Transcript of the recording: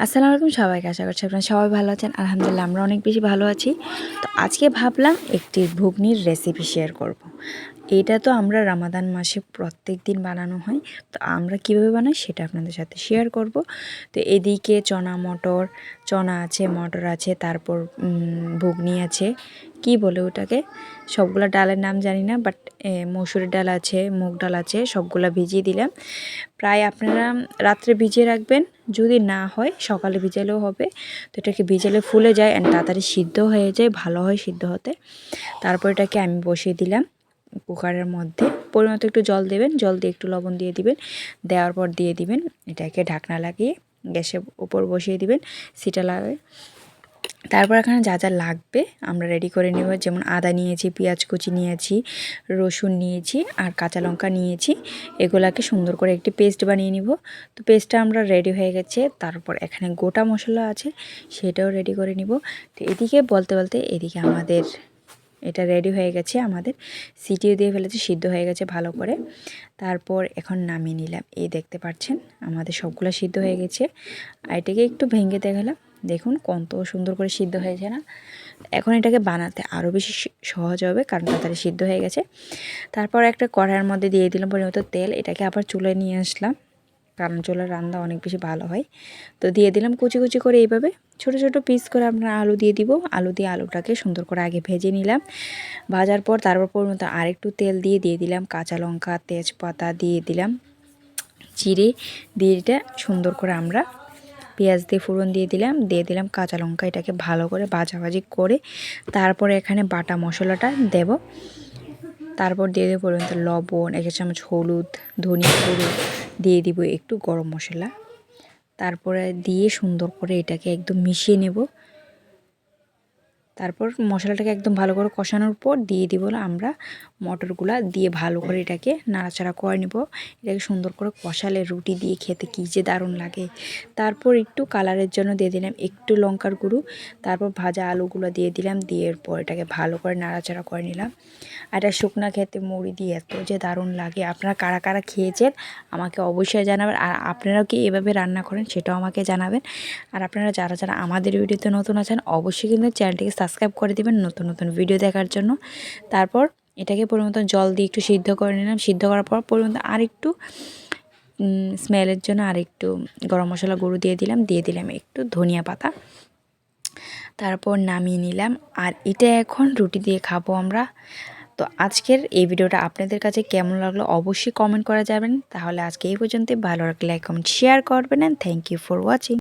আসসালামু আলাইকুম সবাইকে। আশা করছি আপনারা সবাই ভালো আছেন। আলহামদুলিল্লাহ আমরা অনেক বেশি ভালো আছি। তো আজকে ভাবলাম একটি ঘুগনির রেসিপি শেয়ার করব। এটা তো আমরা রমাদান মাসে প্রত্যেকদিন বানানো হয়। তো আমরা কীভাবে বানাই সেটা আপনাদের সাথে শেয়ার করব। তো এদিকে চনা আছে, মটর আছে, তারপর ঘুগনি আছে, কি বলে ওটাকে, সবগুলা ডালের নাম জানি না, বাট মসুরের ডাল আছে, মুগ ডাল আছে, সবগুলা ভিজিয়ে দিলাম। প্রায় আপনারা রাত্রে ভিজিয়ে রাখবেন, যদি না হয় সকালে ভিজালেও হবে। তো এটাকে ভিজালে ফুলে যায় অ্যান্ড তাড়াতাড়ি সিদ্ধ হয়ে যায়, ভালো হয় সিদ্ধ হতে। তারপর এটাকে আমি বসিয়ে দিলাম কুকারের মধ্যে। পরিমাণ একটু জল দেবেন, জল দিয়ে একটু লবণ দিয়ে দিবেন, দেওয়ার পর দিয়ে দিবেন এটাকে ঢাকনা লাগিয়ে গ্যাসের উপর বসিয়ে দিবেন, সিটা লাগে। তারপর এখানে যা যা লাগবে আমরা রেডি করে নেব। যেমন আদা নিয়েছি, পেঁয়াজ কুচি নিয়েছি, রসুন নিয়েছি আর কাঁচা লঙ্কা নিয়েছি। এগুলাকে সুন্দর করে একটি পেস্ট বানিয়ে নিব। তো পেস্টটা আমরা রেডি হয়ে গেছে। তারপর এখানে গোটা মশলা আছে, সেটাও রেডি করে নিব। তো এদিকে বলতে বলতে এদিকে আমাদের এটা রেডি হয়ে গেছে, আমাদের সিটিও দিয়ে ফেলেছে, সিদ্ধ হয়ে গেছে ভালো করে। তারপর এখন নামিয়ে নিলাম। এই দেখতে পাচ্ছেন আমাদের সবগুলো সিদ্ধ হয়ে গেছে। আর এটাকে একটু ভেঙে দেখালাম, দেখুন কত সুন্দর করে সিদ্ধ হয়েছে না। এখন এটাকে বানাতে আরও বেশি সহজ হবে, কারণ তাড়াতাড়ি সিদ্ধ হয়ে গেছে। তারপর একটা কড়াইয়ের মধ্যে দিয়ে দিলাম পরিমতো তেল। এটাকে আবার চুলায় নিয়ে আসলাম, কারণ চুলার রান্না অনেক বেশি ভালো হয়। তো দিয়ে দিলাম কুচি কুচি করে এইভাবে ছোট ছোট পিস করে আপনার আলু দিয়ে দিব। আলু দিয়ে আলুটাকে সুন্দর করে আগে ভেজে নিলাম। ভাজার পর তারপর পরিমতো আরেকটু তেল দিয়ে দিলাম কাঁচা লঙ্কা, তেজপাতা দিয়ে দিলাম, জিরে দিয়ে এটা সুন্দর করে আমরা পেঁয়াজ দিয়ে ফোড়ন দিয়ে দিলাম কাঁচা লঙ্কা। এটাকে ভালো করে ভাজাভাজি করে তারপরে এখানে বাটা মশলাটা দেব। তারপর দিয়ে দেবো পরিমাণ লবণ, 1 চামচ হলুদ, ধনিয়া গুঁড়ো, দিয়ে দিব একটু গরম মশলা। তারপরে দিয়ে সুন্দর করে এটাকে একদম মিশিয়ে নেব। তারপর মশলাটাকে একদম ভালো করে কষানোর পর দিয়ে দিব আমরা মটরগুলা দিয়ে ভালো করে এটাকে নাড়াচাড়া করে নেব। এটাকে সুন্দর করে কষালে রুটি দিয়ে খেতে কী যে দারুণ লাগে। তারপর একটু কালারের জন্য দিয়ে দিলাম একটু লঙ্কার গুঁড়ো। তারপর ভাজা আলুগুলো দিয়ে দিলাম, দিয়ে পর এটাকে ভালো করে নাড়াচাড়া করে নিলাম। আর এটা শুকনা খেতে মুড়ি দিয়ে এত যে দারুণ লাগে। আপনারা কারা কারা খেয়েছেন আমাকে অবশ্যই জানাবেন, আর আপনারাও কি এভাবে রান্না করেন সেটাও আমাকে জানাবেন। আর আপনারা যারা যারা আমাদের ভিডিওতে নতুন আছেন অবশ্যই কিন্তু চ্যানেলটিকে সাবস্ক্রাইব করে দিবেন নতুন নতুন ভিডিও দেখার জন্য। তারপর এটাকে পরিমতো জল দিয়ে একটু সিদ্ধ করে নিলাম। সিদ্ধ করার পর পরিমতো আরেকটু স্মেলের জন্য আরেকটু গরম মশলা গুঁড়ো দিয়ে দিলাম একটু ধনিয়া পাতা। তারপর নামিয়ে নিলাম। আর এটা এখন রুটি দিয়ে খাবো আমরা। তো আজকের এই ভিডিওটা আপনাদের কাছে কেমন লাগলো অবশ্যই কমেন্ট করা যাবেন। তাহলে আজকে এই পর্যন্ত, ভালো লাগলে লাইক কমেন্ট শেয়ার করবেন। And thank you for watching.